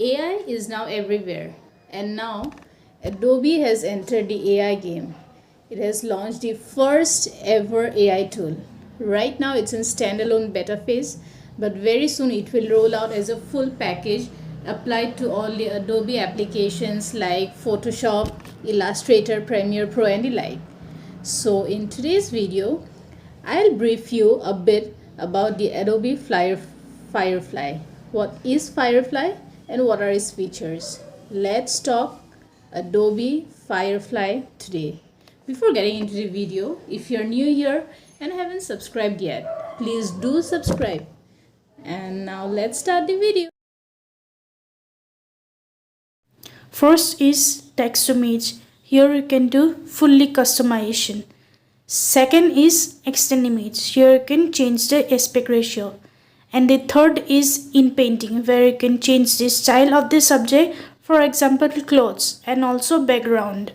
AI is now everywhere, and now Adobe has entered the AI game. It has launched the first ever AI tool. Right now it's in standalone beta phase, but very soon it will roll out as a full package applied to all the Adobe applications like Photoshop, Illustrator, Premiere Pro and the like. So in today's video, I'll brief you a bit about the Adobe Firefly. What is Firefly and what are its features? Let's talk Adobe Firefly today. Before getting into the video, if you're new here and haven't subscribed yet, please do subscribe. And now let's start the video. First is text to image. Here you can do fully customization. Second is extend image. Here you can change the aspect ratio. And the third is in painting, where you can change the style of the subject, for example clothes, and also background.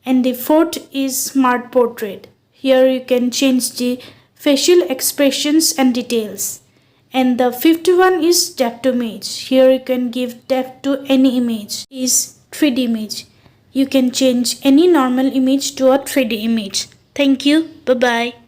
And the fourth is smart portrait. Here you can change the facial expressions and details. And the fifth one is depth to image. Here you can give depth to any image. Is 3D image. You can change any normal image to a 3D image. Thank you. Bye bye.